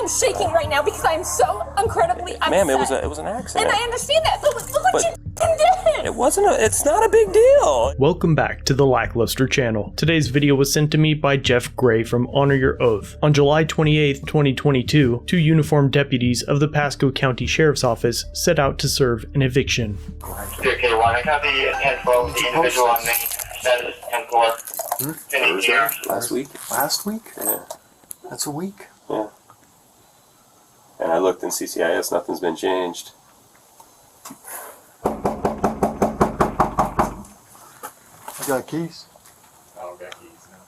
am shaking right now because I am so incredibly upset. Ma'am, it was an accident. And I understand that, but look what you did. It's not a big deal. Welcome back to the LackLuster channel. Today's video was sent to me by Jeff Gray from Honor Your Oath. On July 28, 2022, 2 uniformed deputies of the Pasco County Sheriff's Office set out to serve an eviction. Okay, I got the 10-12, the individual on me. That is 10-4. Last week? Last week? Yeah. That's a week? Yeah. And I looked in CCIS, nothing's been changed. You got keys? I don't got keys now.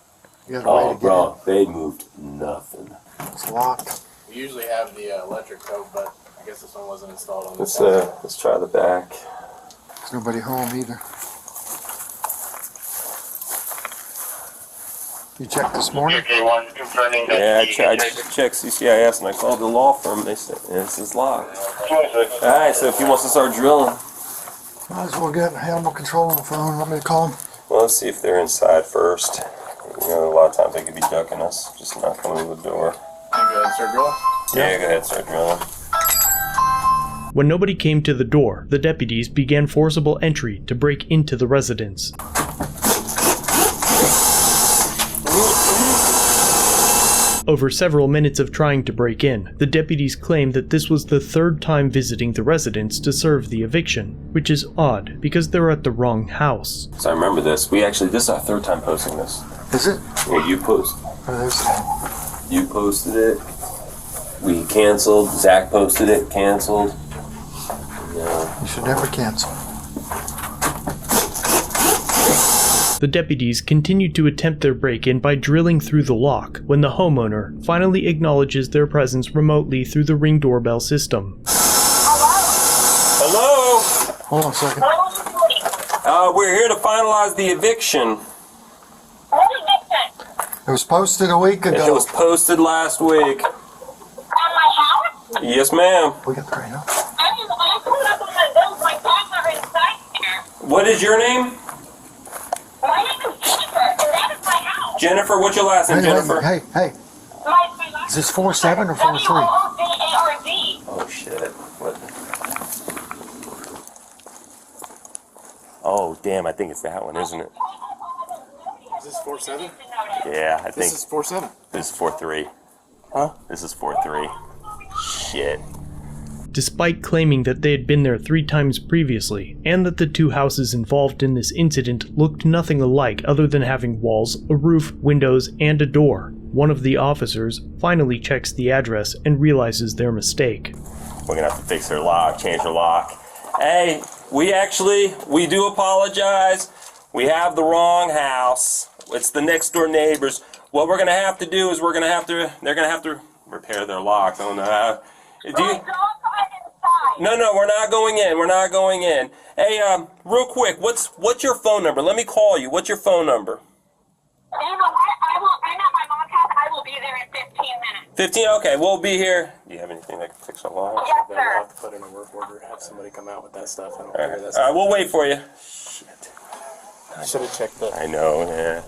You got a way to get bro, they moved nothing. in? It's locked. We usually have the electric coat, but I guess this one wasn't installed on this Let's try the back. There's nobody home either. You checked this morning? Okay, one confirming that. Yeah, I checked CCIS and I called the law firm. They said this is locked. Alright, so if he wants to start drilling. Might as well get animal control on the phone. Want me to call them? Well, let's see if they're inside first. You know, a lot of times they could be ducking us, just not coming to the door. You go ahead and start drilling? Yeah, go ahead, start drilling. When nobody came to the door, the deputies began forcible entry to break into the residence. Over several minutes of trying to break in, the deputies claimed that this was the 3rd time visiting the residence to serve the eviction, which is odd because they're at the wrong house. So I remember this. This is our 3rd time posting this. Is it? Yeah, you posted it. We canceled. Zach posted it, canceled. You should never cancel. The deputies continued to attempt their break-in by drilling through the lock when the homeowner finally acknowledges their presence remotely through the Ring doorbell system. Hello? Hold on a second. We're here to finalize the eviction. It was posted a week ago. It was posted last week. On my house? Yes, ma'am. We got the right now. I pulled up on my bills. My dogs are inside here. What is your name? My name is Jennifer, and that is my house. Jennifer, what's your last name, Jennifer? Hey. My Is this 4-7 or 4-3? WOODARD. Oh, shit. What? Oh, damn, I think it's that one, isn't it? Is this 4-7? Yeah, I think. This is 4-7. This is 4-3. Huh? This is 4-3. Shit. Despite claiming that they had been there 3 times previously, and that the 2 houses involved in this incident looked nothing alike other than having walls, a roof, windows, and a door, one of the officers finally checks the address and realizes their mistake. We're gonna have to fix their lock, change their lock. Hey, we do apologize. We have the wrong house. It's the next door neighbors. What we're gonna have to do is they're gonna have to repair their locks. I don't know how. No, we're not going in. We're not going in. Hey, real quick, what's your phone number? Let me call you. What's your phone number? You know what? I'm at my mom's house. I will be there in 15 minutes. 15? Okay, we'll be here. Do you have anything that can fix our lock? Yes, We'll sir. have to put in a work order, have somebody come out with that stuff. I don't All figure that's right, we'll wait for you. Shit. I should have checked the... I know, yeah.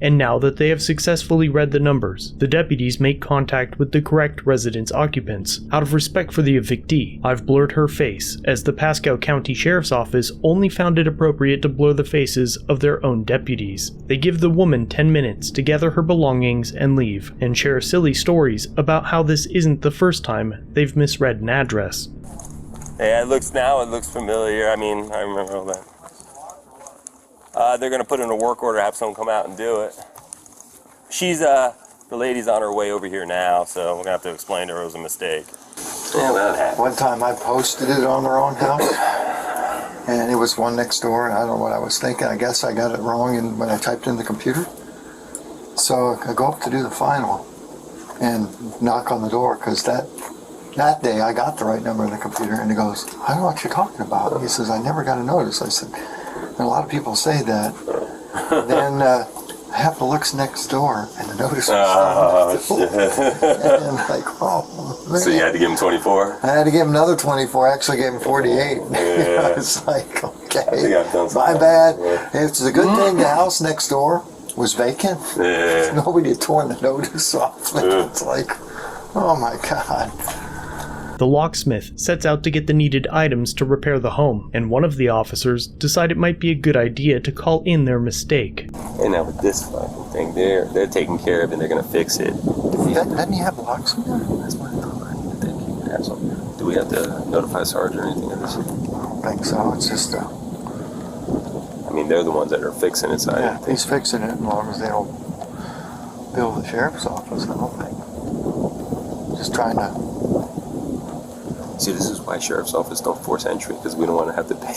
And now that they have successfully read the numbers, the deputies make contact with the correct residence occupants. Out of respect for the evictee, I've blurred her face, as the Pasco County Sheriff's Office only found it appropriate to blur the faces of their own deputies. They give the woman 10 minutes to gather her belongings and leave, and share silly stories about how this isn't the first time they've misread an address. Yeah, it looks familiar. I mean, I remember all that. They're going to put in a work order, have someone come out and do it. The lady's on her way over here now, so we're going to have to explain to her it was a mistake. Yeah, that happened. One time I posted it on their own house, and it was one next door, and I don't know what I was thinking. I guess I got it wrong when I typed in the computer. So I go up to do the final and knock on the door, because that day I got the right number in the computer, and he goes, I don't know what you're talking about. He says, I never got a notice. I said, and a lot of people say that. Then I have to look next door, and the notice was still and like, oh, man. So you had to give him 24? I had to give him another 24. I actually gave him 48. Yeah. It's like, okay, I think I've done my bad. It's a good thing the house next door was vacant. Yeah. Nobody had torn the notice off. It's like, oh my God. The locksmith sets out to get the needed items to repair the home, and one of the officers decide it might be a good idea to call in their mistake. And now with this fucking thing, they're taking care of it and they're gonna fix it. Doesn't he have locks in there? That's what I thought. I think he can have some. Do we have to notify Sarge or anything of this? I don't think so. It's just I mean, they're the ones that are fixing it, so I yeah, didn't think. he's fixing it as long as they don't bill the sheriff's office, I don't think. Just trying to... See, this is why sheriff's office don't force entry, because we don't want to have to pay.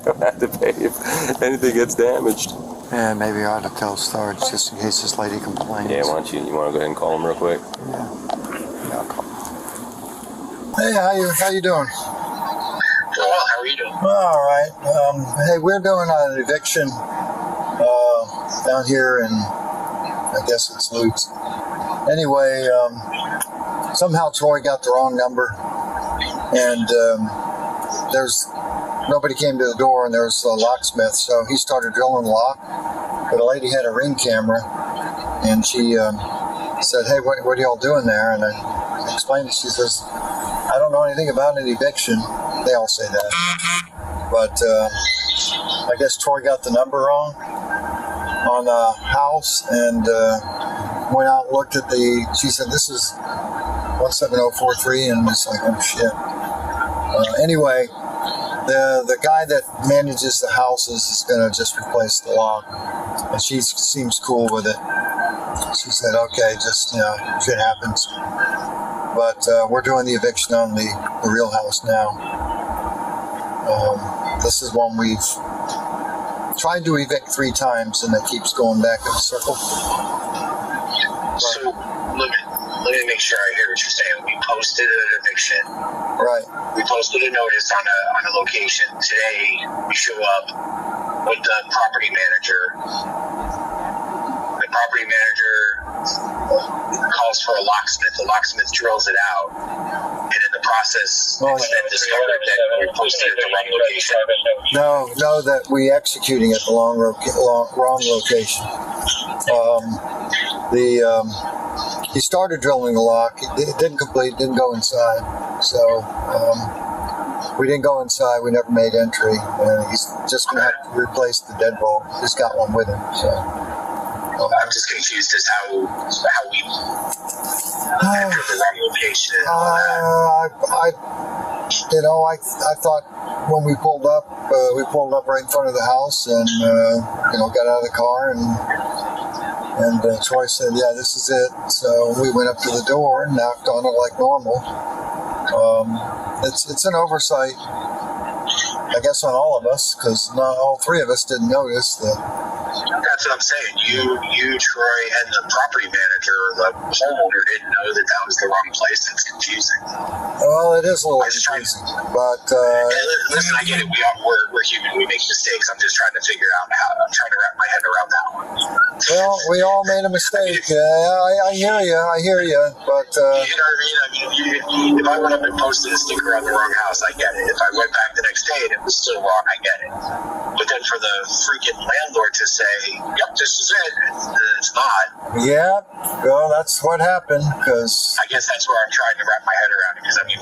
Don't have to pay if anything gets damaged. Yeah, maybe I ought to tell Sarge just in case this lady complains. Yeah, why don't you want to go ahead and call him real quick? Yeah, I'll call him. Hey, how you doing? Well, how are you doing? All right. Hey, we're doing an eviction down here in, I guess it's Lutz. Anyway, somehow Troy got the wrong number, and nobody came to the door, and there was a locksmith, so he started drilling the lock. But a lady had a Ring camera, and she said, "Hey, what are y'all doing there?" And I explained it. She says, "I don't know anything about an eviction." They all say that, but I guess Troy got the number wrong on the house, and went out and looked at she said, "This is 17043, and it's like, oh shit. Anyway, the guy that manages the houses is going to just replace the lock, and she seems cool with it. She said, okay, just, shit happens. But we're doing the eviction on the real house now. This is one we've tried to evict 3 times, and it keeps going back in a circle. So, let me make sure I hear what you're saying. We posted an eviction. Right. We posted a notice on a location. Today, we show up with the property manager. The property manager calls for a locksmith. The locksmith drills it out. And in the process, it's then discovered that we posted at the wrong location. No, that we executing at the wrong location. He started drilling the lock. It didn't complete, didn't go inside. So we didn't go inside. We never made entry. And he's just going to have to replace the deadbolt. He's got one with him. So I'm just confused as how we entered the wrong location. I thought when we pulled up right in front of the house, and got out of the car, and Troy said, yeah, this is it. So we went up to the door and knocked on it like normal. It's an oversight, I guess, on all of us, because not all 3 of us didn't notice that. That's what I'm saying. You, Troy, and the property manager, the homeowner, didn't know that was the wrong place. That's confusing. Well, it is a little confusing, but listen, I get it. We're human. We make mistakes. I'm just trying to figure out I'm trying to wrap my head around that one. Well, we all made a mistake. I hear you. But you know what I mean? If I went up and posted a sticker on the wrong house, I get it. If I went back the next day and it was still wrong, I get it. But then for the freaking landlord to say, yep, this is it, it's not. Yeah, well, that's what happened, because I guess that's where I'm trying to wrap my head around it, because, I mean,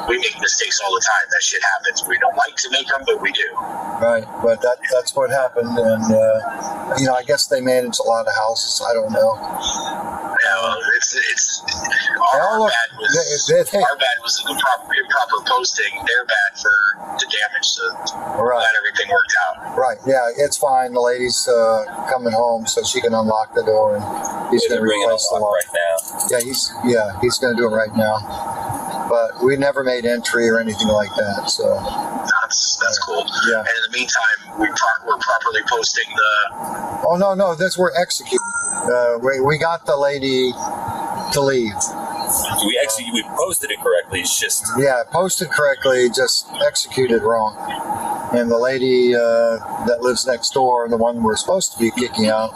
we make mistakes all the time. That shit happens. We don't like to make them, but we do. Right, but that's what happened, and, I guess they manage a lot of houses. I don't know. Yeah, well, our bad was the improper posting. They're bad for the damage, so glad everything worked out. Right, yeah, it's fine. The lady's coming home, so she can unlock the door, and he's going to replace the lock right now. He's going to do it right now. But we never made entry or anything like that, so that's cool. Yeah. And in the meantime, we're properly posting the. Oh no, we're executing. We got the lady to leave. We posted it correctly. It's just posted correctly, just executed wrong. And the lady that lives next door, the one we're supposed to be kicking out,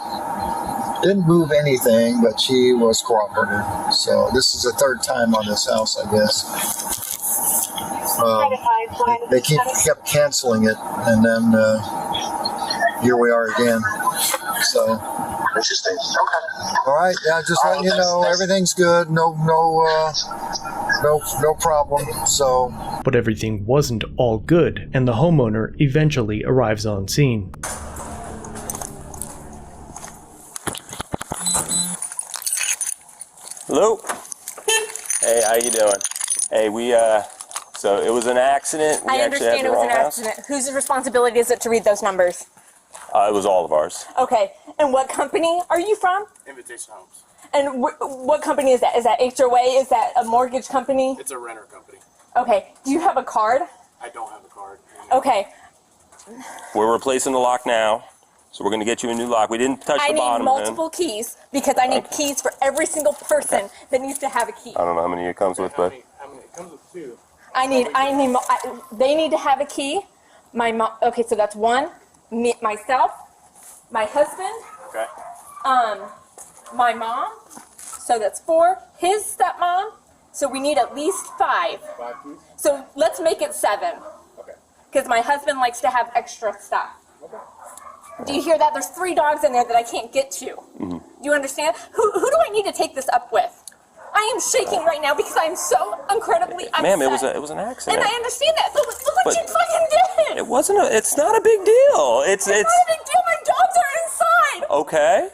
didn't move anything, but she was cooperative. So this is the 3rd time on this house, I guess. They kept canceling it, and then here we are again. So, Interesting. Okay. all right, yeah, just letting you know everything's good. No problem. So, But everything wasn't all good, and the homeowner eventually arrives on scene. Hello. Hey, how you doing? Hey, so it was an accident. We I actually had understand the it was wrong an house. accident. Whose responsibility is it to read those numbers? It was all of ours. Okay, and what company are you from? Invitation Homes. And what company is that? Is that HOA? Is that a mortgage company? It's a renter company. Okay, do you have a card? I don't have a card. Okay, We're replacing the lock now, so we're going to get you a new lock. We didn't touch I the need bottom multiple keys because I need keys for every single person that needs to have a key. I don't know how many it comes with, but How many? It comes with 2. They need to have a key. My mom. Okay, so that's 1. Me, myself, my husband, Okay. my mom. So that's 4. His stepmom. So we need at least 5. 5 keys? So let's make it 7. Okay. Because my husband likes to have extra stuff. Okay. Do you hear that? There's 3 dogs in there that I can't get to. Do you understand? Who do I need to take this up with? I am shaking right now because I'm so incredibly upset. ma'am, it was an accident. And I understand that. But look what But you fucking did. It wasn't. It's not a big deal. It's It's not a big deal. My dogs are inside. okay.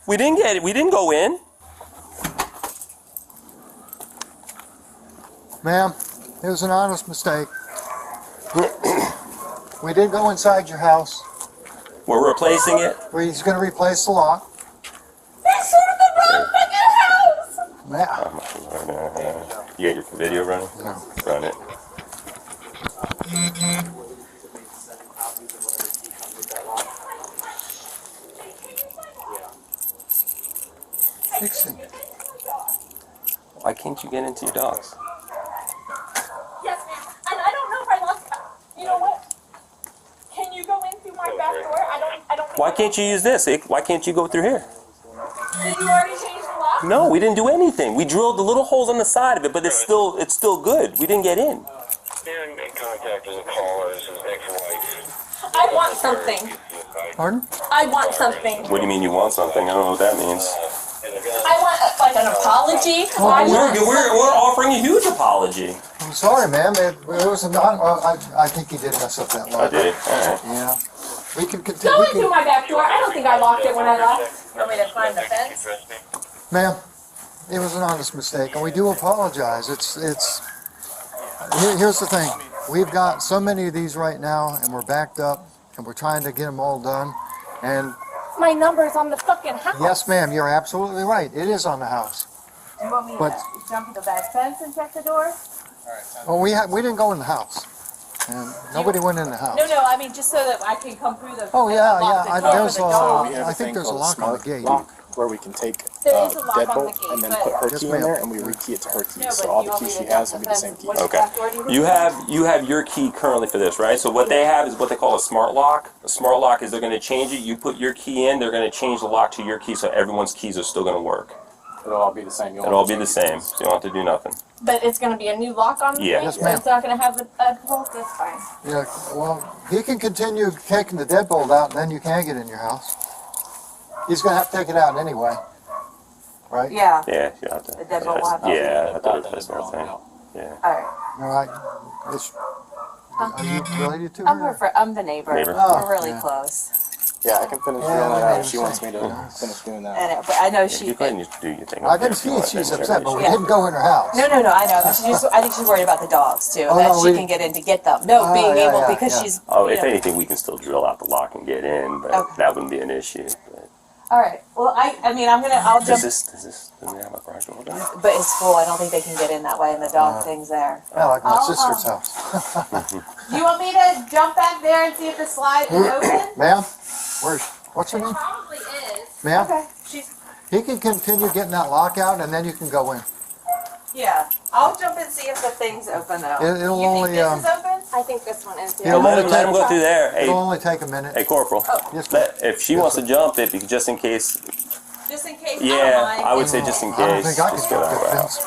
We didn't get it. We didn't go in. ma'am, it was an honest mistake. We did go inside your house. We're replacing it. He's going to replace the lock. That's sort of the wrong fucking house. Yeah. You got your video running? No. Run it. Fixing it. Why can't you get into your dogs? Yes, ma'am. And I don't know if I lost. You know what? Can you go in through my back door? I don't. Why can't you use this? Why can't you go through here? Did you already change the lock? No, we didn't do anything. We drilled the little holes on the side of it, but it's still good. We didn't get in. Been in contact with the caller's ex-wife. I want something. Pardon? I want something. What do you mean you want something? I don't know what that means. I want like an apology. I want We're offering a huge apology. I'm sorry, ma'am. It was not. I think he did mess up that I lock. did. All right. Yeah. We can continue. Go in through my back door. I don't think I locked it when I left. Want me to climb the fence? Ma'am, it was an honest mistake, and we do apologize. Here's the thing. We've got so many of these right now, and we're backed up, and we're trying to get them all done. And My number's on the fucking house. yes, ma'am, you're absolutely right. It is on the house. Do you want me But- to jump to the back fence and check the door? Well, we didn't go in the house, and nobody went in the house. No, I mean just so that I can come through the. Oh yeah, lock yeah. the door There's for the dog. We have I a think thing there's a called lock on the smart gate. lock where we can take There is a lock on the deadbolt gate, and then but- put her Yes, key in ma'am. there, and we rekey it to her key. No, So but all you the want me keys to she has jump will the be the same fence? keys. What's the Okay. back door? Do You have your key currently for this, right? So what they have is what they call a smart lock. A smart lock is they're going to change it. You put your key in, they're going to change the lock to your key, so everyone's keys are still going to work. It'll all be the same. It'll all be the same. So you don't have to do nothing. But it's going to be a new lock on the Yeah. thing? Yes, ma'am. It's not going to have the bolt. That's fine. Yeah. Well, he can continue taking the deadbolt out, and then you can get in your house. He's gonna have to take it out anyway, right? Yeah. Yeah, you have to. The deadbolt will have to- Yeah, I have to That replace is the whole wrong thing. now. Yeah. All right. All right. Are you related to I'm her? I'm the neighbor. Neighbor. Oh, We're really yeah. close. Yeah, I can finish Yeah, doing that I out if she wants me understand. to finish doing that. And but I know You she. go ahead and just do your thing. I can see she's upset, but we Yeah. didn't go in her house. No, I know. I think she's worried about the dogs too. Oh, that no, she we- can get in to get them. No, Ah, being yeah, able yeah, because yeah. she's. Oh, you if know. anything, we can still drill out the lock and get in, but Okay. that wouldn't be an issue. But All right. Well, I mean, I'll jump. do we have a garage door open? But it's full. I don't think they can get in that way, and the dog thing's there. Yeah, like my I'll, sister's house. Do you want me to jump back there and see if the slide is open? Ma'am, what's her name? Probably is. Ma'am, Okay. She's. he can continue getting that lock out, and then you can go in. Yeah. I'll jump and see if the thing's open though. It'll you only, think this is open? I think this one is. Yeah, Let him go through there. It'll Hey, only take a minute. hey, Corporal. Yes, ma'am. If she wants to jump, just in case. Just in case. Yeah, I would say just in I don't case. think I can Just get go that route. that fence.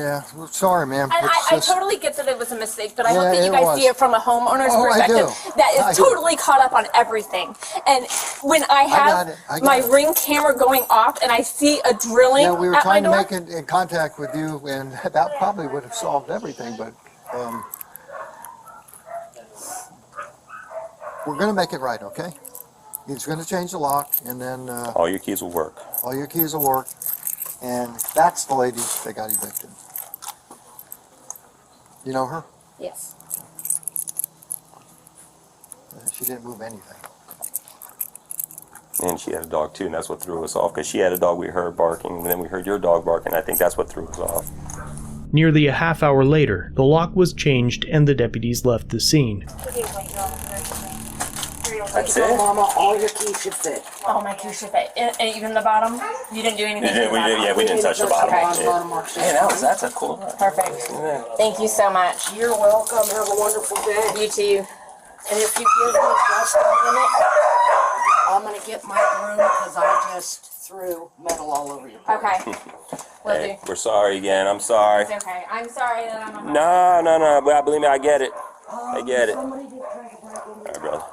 Yeah, well, sorry, ma'am. And It's I just- totally get that it was a mistake, but I Yeah, hope that you it guys was. see it from a homeowner's Oh, I perspective do. that I is do. totally caught up on everything. And when I got have it. I got my it. Ring camera going off and I see a drilling Yeah, we were at my trying to door, make in contact with you, and that probably would have solved everything, but we're going to make it right, okay? He's going to change the lock, and then All your keys will work. all your keys will work, and that's the lady that got evicted. You know her? yes. She didn't move anything. And she had a dog too, and that's what threw us off. Because she had a dog, we heard barking, and then we heard your dog barking. I think that's what threw us off. Nearly a half hour later, the lock was changed and the deputies left the scene. That's it. Mama, all your keys should fit. Oh, my keys should fit. And even the bottom? You didn't do anything to the bottom? Yeah, we didn't touch the bottom. Okay. Hey, that's a cool one. Perfect. Thank you so much. You're welcome. Have a wonderful day. You too. And if you give me just a minute, I'm gonna get my broom because I just threw metal all over your broom. Okay. Will Hey, do. we're sorry again. I'm sorry. It's okay. I'm sorry that I'm a No. Well, believe me, I get it. I get it. All Somebody did try to break in right, brother.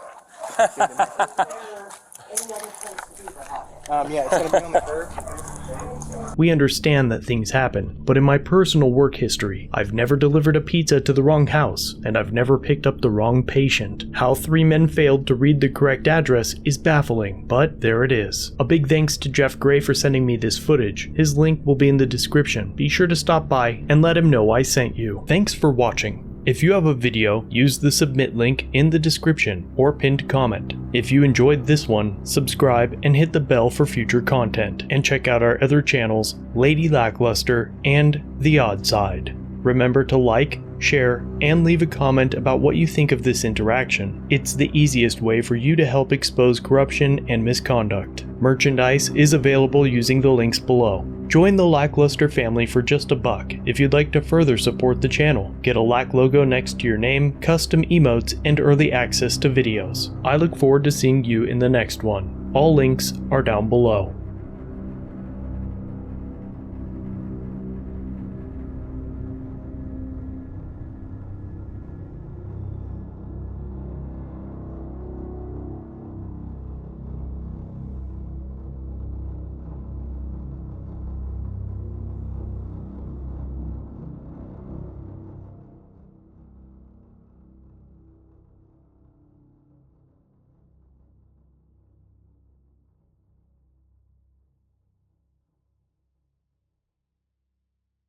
there. Any other place to do the hot. Yeah, it's gonna be on the third. We understand that things happen, but in my personal work history, I've never delivered a pizza to the wrong house, and I've never picked up the wrong patient. How 3 men failed to read the correct address is baffling, but there it is. A big thanks to Jeff Gray for sending me this footage. His link will be in the description. Be sure to stop by and let him know I sent you. Thanks for watching. If you have a video, use the submit link in the description or pinned comment. If you enjoyed this one, subscribe and hit the bell for future content, and check out our other channels, Lady Lackluster and The Odd Side. Remember to like, share, and leave a comment about what you think of this interaction. It's the easiest way for you to help expose corruption and misconduct. Merchandise is available using the links below. Join the LackLuster family for just $1 if you'd like to further support the channel. Get a Lack logo next to your name, custom emotes, and early access to videos. I look forward to seeing you in the next one. All links are down below.